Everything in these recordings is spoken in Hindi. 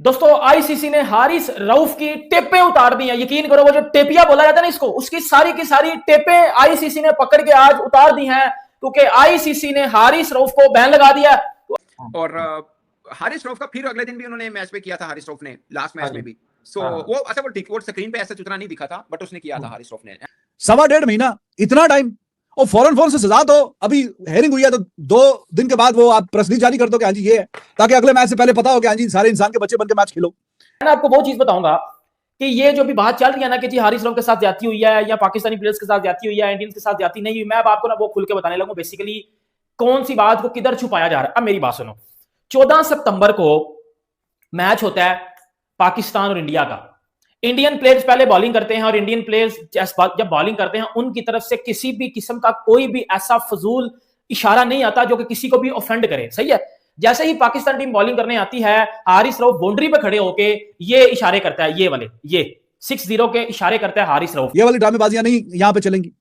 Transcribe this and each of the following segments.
दोस्तों आईसीसी ने हारिस रऊफ की टेपें उतार दी हैं। यकीन करो, वो जो टेपिया बोला जाता है ना इसको, उसकी सारी की सारी टेपें आईसीसी ने पकड़ के आज उतार दी हैं, क्योंकि आईसीसी ने हारिस रऊफ को बैन लगा दिया। और हारिस रऊफ का फिर अगले दिन भी उन्होंने मैच पे किया था, हारिस रऊफ ने लास्ट मैच में भी। सो वो अच्छा, वो स्क्रीन पे ऐसा उतना नहीं दिखा था, बट उसने किया था हारिस रऊफ ने। 1.5 महीना इतना टाइम, और फौरन से सजा। तो अभी हेयरिंग हुई है तो 2 दिन के बाद वो आप प्रेस रिलीज जारी कर दो कि हाँ जी ये है, ताकि अगले मैच से पहले पता हो कि हाँ जी सारे इंसान के बच्चे बनकर मैच खेलो। मैं आपको वो चीज बताऊंगा कि ये जो भी बात चल रही है ना कि जी हारिस रऊफ के साथ ज्यादती हुई है या पाकिस्तानी प्लेयर्स के साथ ज्यादती हुई है, इंडियंस के साथ ज्यादती नहीं हुई, मैं अब आपको ना वो खुल के बताने लगूं बेसिकली कौन सी बात को किधर छुपाया जा रहा है। अब मेरी बात सुनो, 14 सितंबर को मैच होता है पाकिस्तान और इंडिया का। इंडियन प्लेयर्स पहले बॉलिंग करते हैं और इंडियन प्लेयर्स जब बॉलिंग करते हैं उनकी तरफ से किसी भी किस्म का कोई भी ऐसा फजूल इशारा नहीं आता जो कि किसी को भी ऑफेंड करे। सही है। जैसे ही पाकिस्तान टीम बॉलिंग करने आती है, हारिस रऊफ बाउंड्री पे खड़े होके ये इशारे करता है, ये वाले, ये 6-0 के इशारे करता है हारिस रऊफ। ये वाली ड्रामेबाजियां नहीं यहाँ पे चलेंगी।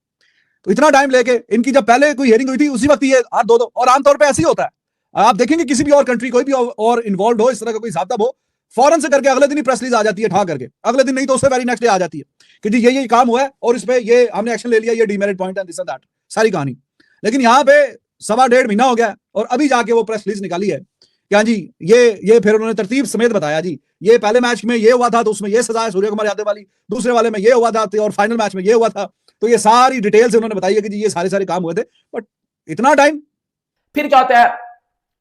तो इतना टाइम लेके इनकी जब पहले कोई हियरिंग हुई थी उसी वक्त ये हाथ धो दो, और आमतौर पर ऐसे ही होता है। आप देखेंगे किसी भी और कंट्री, कोई भी और इन्वॉल्व हो, इस तरह का कोई साहब हो, फौरन से करके अगले दिन ही प्रेस रिलीज आ जाती है, ठा करके अगले दिन, नहीं तो उससे वेरी नेक्स्ट डे आ जाती है कि जी ये काम हुआ है और इस पे ये हमने एक्शन ले लिया, ये डीमेरिट पॉइंट है, दिस एंड दैट, सारी कहानी। लेकिन यहाँ पे 1.5 महीना हो गया और अभी जाके वो प्रेस रिलीज निकाली है कि हाँ जी ये फिर उन्होंने तरतीब समेत बताया जी ये पहले मैच में ये हुआ था तो उसमें ये सजा है सूर्य कुमार यादव वाली, दूसरे वाले में ये हुआ था और फाइनल मैच में ये हुआ था। तो ये सारी डिटेल से उन्होंने बताई है कि जी ये सारे काम हुए थे। बट इतना टाइम फिर क्या होता है,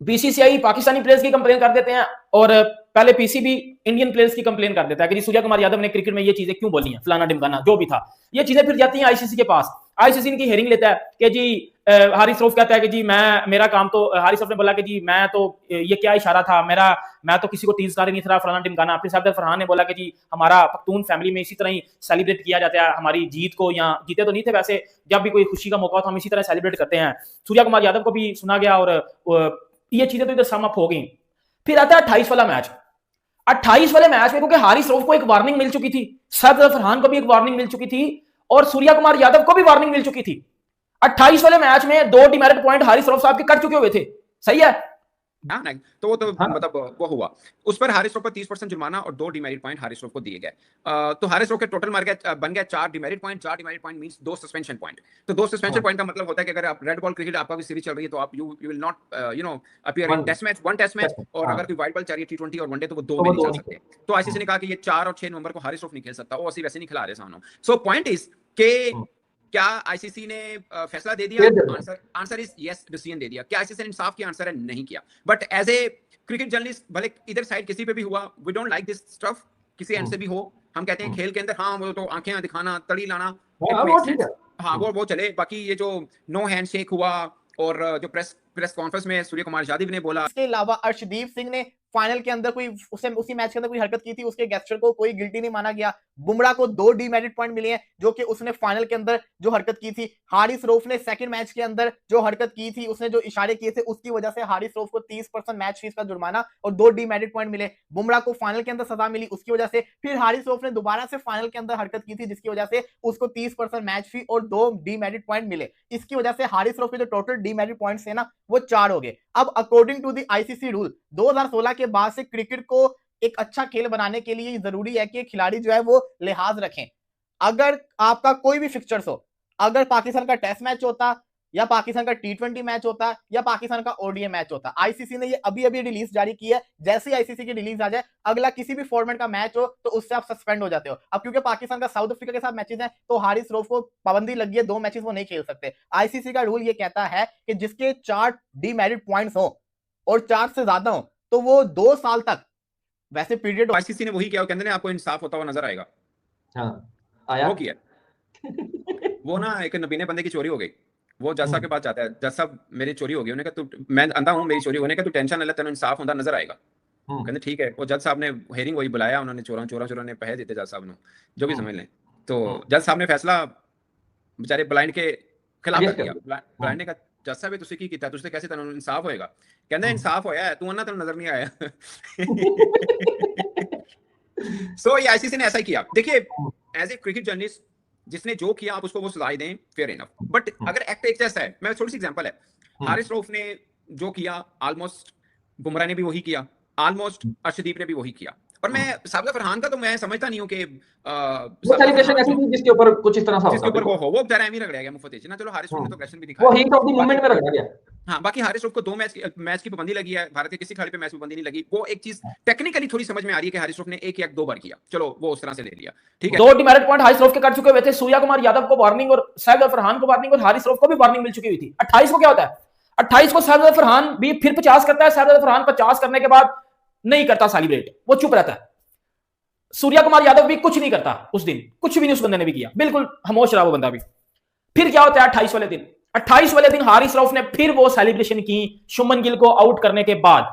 बीसीसीआई पाकिस्तानी प्लेयर्स की कंप्लेन कर देते हैं और पहले पीसीबी इंडियन प्लेयर्स की कंप्लेन कर देता है कि जी सूर्य कुमार यादव ने क्रिकेट में ये चीजें क्यों बोली हैं, फलाना डिमकाना जो भी था। ये चीजें फिर जाती हैं आईसीसी के पास। आईसीसी की हेयरिंग लेता है कि जी हारिस रऊफ कहता है कि जी मेरा काम तो, हारिस रऊफ ने बोला कि जी मैं तो, ये क्या इशारा था मेरा, मैं तो किसी को टीज कर नहीं था, फलाना डिमकाना। अपने साहब फरहान ने बोला कि जी हमारा पख्तून फैमिली में इसी तरह ही सेलिब्रेट किया जाता है हमारी जीत को, या जीते तो नहीं थे वैसे, जब भी कोई खुशी का मौका तो हम इसी तरह सेलिब्रेट करते हैं। सूर्य कुमार यादव को भी सुना गया और ये चीजें तो इधर सम अप हो गई। फिर आता है 28 वाला मैच। 28 वाले मैच में क्योंकि हारिस रऊफ को एक वार्निंग मिल चुकी थी, सरफराज फरहान को भी एक वार्निंग मिल चुकी थी और सूर्य कुमार यादव को भी वार्निंग मिल चुकी थी। 28 वाले मैच में 2 डिमेरिट पॉइंट हारिस रऊफ साहब के कट चुके हुए थे। सही है। तो वो तो मतलब वो हुआ, उस पर हारिस रऊफ पर 30% जुर्माना और 2 डिमेरिट पॉइंट हारिस रऊफ को दिए गए। तो हारिस रऊफ के टोटल बन गया 4 demerit point. 4 demerit point means 2 suspension point. तो 2 सस्पेंशन पॉइंट का मतलब होता है कि अगर आप रेड बॉल क्रिकेट आपका भी सीरीज चल रही है तो आप you will not appear in test match, 1 test match, और अगर कोई वाइड बॉल चाहिए T20 और वनडे तो वो 2 में नहीं चल सकते। तो आईसीसी ने कहा कि ये 4 और 6 नवंबर को हारिस रऊफ नहीं खेल सकता, वो वैसे नहीं खिला रहे सामने। सो पॉइंट इज के क्या आईसीसी ने फैसला दे दिया? आंसर इज यस, डिसीजन दे दिया। क्या आईसीसी ने इंसाफ किया? आंसर है नहीं किया। But as a cricket journalist, भले इधर साइड किसी पे भी हुआ, we don't like this stuff, किसी एंड से भी हो। हम कहते हैं खेल के अंदर हाँ वो तो आंखें दिखाना, तड़ी लाना, हाँ वो चले। बाकी ये जो नो हैंडशेक हुआ और जो प्रेस कॉन्फ्रेंस में सूर्य कुमार यादव ने बोला, इसके अलावा अर्शदीप सिंह ने फाइनल के अंदर उसी मैच के अंदर कोई हरकत की थी, उसके गेस्चर को कोई गिल्टी नहीं माना गया। बुमराह को 2 डीमेरिट पॉइंट मिले हैं जो कि उसने फाइनल के अंदर जो हरकत की थी। हारिस रऊफ ने सेकंड मैच के अंदर जो हरकत की थी, उसने जो इशारे किए थे, उसकी वजह से हारिस रऊफ को 30% मैच फीस का जुर्माना और 2 डीमेरिट पॉइंट मिले। बुमराह को फाइनल के अंदर सजा मिली उसकी वजह से। फिर हारिस रऊफ ने दोबारा से फाइनल के अंदर हरकत की थी जिसकी वजह से उसको 30% मैच फी और 2 डीमेरिट पॉइंट मिले। इसकी वजह से हारिस रऊफ के जो टोटल डीमेरिट पॉइंट्स है ना वो 4 हो गए। अब according to the ICC rule 2016 के बाद से क्रिकेट को एक अच्छा खेल बनाने के लिए जरूरी है कि खिलाड़ी जो है वो लिहाज रखें। अगर आपका कोई भी फिक्चर्स हो, अगर पाकिस्तान का टेस्ट मैच होता या पाकिस्तान का T20 मैच होता या पाकिस्तान का ओडीआई मैच होता, आईसीसी ने ये अभी रिलीज जारी की है। जैसे ही आईसीसी की रिलीज आ जाए, अगला किसी भी फॉर्मेट का मैच हो तो उससे आप सस्पेंड हो जाते हो। अब क्योंकि पाकिस्तान का साउथ अफ्रीका के साथ मैचेस हैं तो हारिस रऊफ को पाबंदी लगी है, 2 मैचेस वो नहीं खेल सकते। आईसीसी का रूल ये कहता है कि जिसके 4 डीमेरिट पॉइंट्स हो और 4 से ज्यादा हो तो वो 2 साल तक वैसे पीरियड। आईसीसी ने वही किया, कहते हैं आपको इंसाफ होता हुआ नजर आएगा। हाँ, आया वो किया वो ना एक नबीने बंदे की चोरी हो गई, वो जज साहब के पास जाता है, जज साहब मेरी चोरी हो गई। उन्होंने कहा तू, मैं अंधा हूं मेरी चोरी होने का, तू टेंशन न ले, तेरे इंसाफ होता नजर आएगा। कहते ठीक है। वो जज साहब ने हेयरिंग वही बुलाया, उन्होंने चोरा ने पैसे देते जज साहब ने, जो भी समझ लें। तो जज साहब ने फैसला बेचारे ब्लाइंड के खिलाफ कर दिया। ब्लाइंड ने कहा जज साहब तुसी की कीता, तुसी कैसे तेन इंसाफ होएगा? कहंदे इंसाफ होया है, तू अन्ना तेन नजर नहीं आया। सो ये आईसीसी ने ऐसा ही किया। देखिए एज ए क्रिकेट जर्नलिस्ट जिसने जो किया आप उसको वो सजा दें, फेयर इनफ। बट अगर एक्ट एक जैसा है, मैं थोड़ी सी एग्जांपल है, हारिस रऊफ ने जो किया ऑलमोस्ट बुमराह ने भी वही किया, ऑलमोस्ट अर्शदीप ने भी वही किया। और मैं साबिला फरहान का तो मैं समझता नहीं हूँ कि वो सेलिब्रेशन ऐसी थी जिसके ऊपर कुछ इस तरह सा जिसके ऊपर होता वो बेचारा एमी रगड़ा गया मुफ्त ना। चलो हारिस रऊफ ने तो एग्रेशन भी वो दिखाया, हीट ऑफ द मोमेंट में रखा गया। हाँ, बाकी हारिस रऊफ को 2 मैच की पाबंदी लगी है, भारत के किसी खिलाड़ी पे मैच की पाबंदी नहीं लगी। वो एक चीज टेक्निकली थोड़ी समझ में आ रही है कि हारिस रऊफ ने 1 या 2 बार किया, चलो वो उस तरह से ले लिया, ठीक है। 2 डिमेरिट पॉइंट हारिस रऊफ के कट चुके हुए थे। सूर्या कुमार यादव को वार्निंग और साइद फरहान को वार्निंग और हारिस रऊफ को भी वार्निंग मिल चुकी हुई थी। 28 को क्या होता है, 28 को साइद फरहान भी फिर 50 करता है। साइद फरहान 50 करने के बाद नहीं करता सेलिब्रेट, वो चुप रहता है। सूर्या कुमार यादव भी कुछ नहीं करता उस दिन, कुछ भी नहीं उस बंदे ने भी किया, बिल्कुल खामोश रहा वो बंदा भी। फिर क्या होता है 28 वाले दिन, 28 वाले दिन हारिस रऊफ ने फिर वो सेलिब्रेशन की शुभमन गिल को आउट करने के बाद।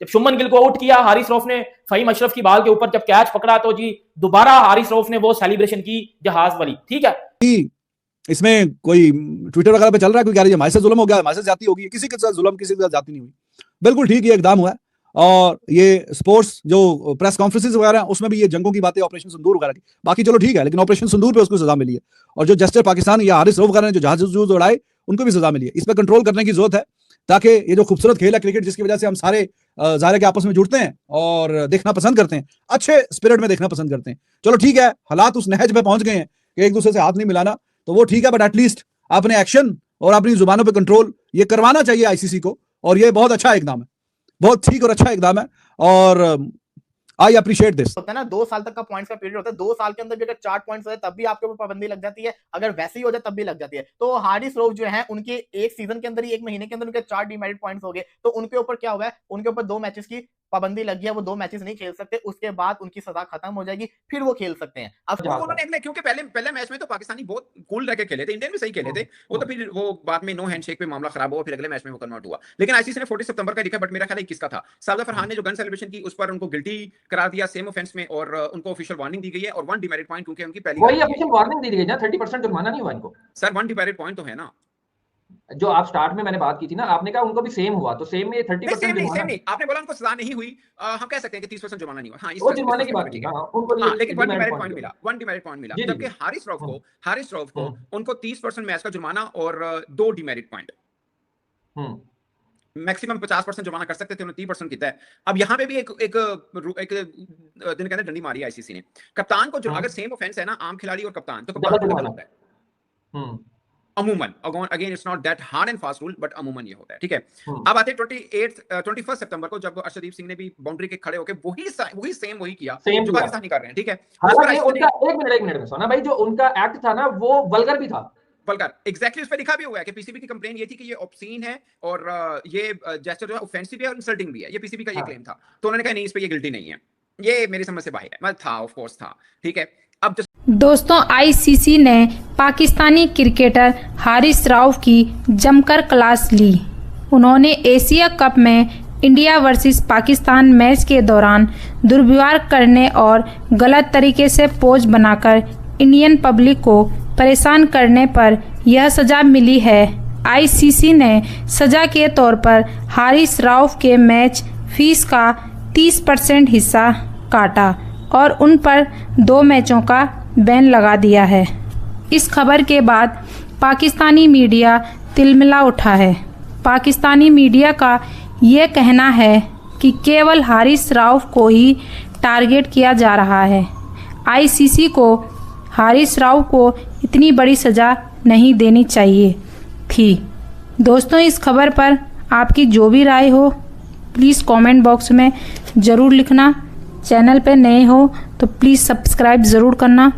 जब शुभमन गिल को आउट किया, हारिस रऊफ ने फहीम अशरफ की बॉल के ऊपर जब कैच पकड़ा तो जी दोबारा हारिस रऊफ ने वो सेलिब्रेशन की जहाज वाली, ठीक है। इसमें कोई ट्विटर वगैरह पे चल रहा है, कोई कह रही है हमारे से जुल्म हो गया, हमारे से जाती होगी, किसी के साथ जुल्म, किसी के साथ जाती नहीं हुई। बिल्कुल ठीक, ये एकदम हुआ है। और ये स्पोर्ट्स जो प्रेस कॉन्फ्रेंसेस वगैरह हैं उसमें भी ये जंगों की बातें, ऑपरेशन सिंदूर वगैरह की, बाकी चलो ठीक है, लेकिन ऑपरेशन सिंदूर पे उसको सजा मिली है। और जो जस्टिस पाकिस्तान या हारिस रऊफ वगैरह ने जो जहाज उड़ाए उनको भी सजा मिली है। इस पर कंट्रोल करने की जरूरत है, ताकि ये जो खूबसूरत खेल है क्रिकेट, जिसकी वजह से हम सारे ज़ाहिर के आपस में जुड़ते हैं और देखना पसंद करते हैं, अच्छे स्पिरिट में देखना पसंद करते हैं। चलो ठीक है, हालात उस नहज पे पहुंच गए हैं कि एक दूसरे से हाथ नहीं मिलाना, तो वो ठीक है, बट एटलीस्ट अपने एक्शन और अपनी जुबानों पे कंट्रोल ये करवाना चाहिए आईसीसी को। और ये बहुत अच्छा इकदाम है, बहुत ठीक और अच्छा इकदाम है, और आई अप्रिशिएट दिस। होता है ना 2 साल तक का पॉइंट्स का पीरियड होता है, 2 साल के अंदर भी अगर 4 पॉइंट्स होते तब भी आपके ऊपर पाबंदी लग जाती है, अगर वैसे ही हो जाए तब भी लग जाती है। तो हारिस रऊफ जो है उनके एक सीजन के अंदर ही, 1 महीने के अंदर उनके 4 डीमेरिट पॉइंट्स हो गए। तो उनके ऊपर क्या हुआ है, उनके ऊपर 2 मैचेस की पाबंदी लगी है, वो 2 मैचेस नहीं खेल सकते, उसके बाद उनकी सजा खत्म हो जाएगी, फिर वो खेल सकते हैं। अब उन्होंने, क्योंकि पहले मैच में तो पाकिस्तानी बहुत कूल रह के खेले थे, इंडियन भी सही खेले थे, वो तो फिर वो बाद में नो हैंडशेक पे मामला खराब हुआ, फिर अगले मैच में वो कन्वर्ट हुआ। लेकिन आईसीसी ने 40 सितंबर का लिखा, बट मेरा ख्याल है किसका था, साबिला फरहान ने जो गन सेलिब्रेशन की उस पर उनको गिल्टी करार दिया सेम ऑफेंस में, और उनको ऑफिशियल वार्निंग दी गई है, और 1 डिमेरिट पॉइंट क्योंकि उनकी पहली वही ऑफिशियल वार्निंग दी गई ना, 30% जुर्माना नहीं हुआ इनको। सर 1 डिमेरिट पॉइंट तो है ना, जो आप स्टार्ट में मैंने बात की थी ना, आपने कहा उनको भी सेम हुआ, तो सेम में 30% जुर्माना नहीं, आपने बोला उनको सजा नहीं हुई, हम कह सकते हैं कि 30% जुर्माना नहीं हुआ। हाँ, वो जुर्माने की बात की, उनको लेकिन 1 डिमेरिट पॉइंट मिला, 1 डिमेरिट पॉइंट मिला, जबकि हारिस रऊफ को उनको 30% मैच का जुर्माना और 2 डिमेरिट पॉइंट, मैक्सिमम 50% जुर्माना कर सकते थे, उन्होंने 30% किया है। अब यहाँ पे भी एक दिन कहते डंडी मारी आईसीसी ने, कप्तान को अगर सेम ऑफेंस है ना, आम खिलाड़ी और कप्तान, तो कप्तान को डबल होता है अमूमन। Again it's not that hard and fast rule, but अमूमन ये होता है, ठीक है। अब आते 21 सितंबर को, जब अर्शदीप सिंह ने भी बाउंड्री के खड़े होकर वही किया जो पाकिस्तानी कर रहे हैं, ठीक है। हालांकि उनका एक मिनट में सोना भाई, जो उनका एक्ट था ना वो वल्गर भी था, वल्गर, एग्जैक्टली उस पर लिखा भी हुआ है कि पीसीबी की कंप्लेन ये थी कि ये ऑब्सीन है और ये जेस्चर जो है ऑफेंसिव है और इंसल्टिंग भी है, ये पीसीबी का ये क्लेम था। तो उन्होंने कहा नहीं, इस पे ये गिल्टी नहीं है, ये मेरी समझ से बाहर है, मतलब था, ऑफ कोर्स था, ठीक है। अब दोस्तों, आईसीसी ने पाकिस्तानी क्रिकेटर हारिस रऊफ की जमकर क्लास ली। उन्होंने एशिया कप में इंडिया वर्सेस पाकिस्तान मैच के दौरान दुर्व्यवहार करने और गलत तरीके से पोज बनाकर इंडियन पब्लिक को परेशान करने पर यह सज़ा मिली है। आईसीसी ने सज़ा के तौर पर हारिस रऊफ के मैच फीस का 30% हिस्सा काटा और उन पर 2 मैचों का बैन लगा दिया है। इस खबर के बाद पाकिस्तानी मीडिया तिलमिला उठा है। पाकिस्तानी मीडिया का ये कहना है कि केवल हारिस रऊफ को ही टारगेट किया जा रहा है। आईसीसी को हारिस रऊफ को इतनी बड़ी सज़ा नहीं देनी चाहिए थी। दोस्तों, इस खबर पर आपकी जो भी राय हो प्लीज़ कमेंट बॉक्स में ज़रूर लिखना। चैनल पे नए हो तो प्लीज़ सब्सक्राइब ज़रूर करना।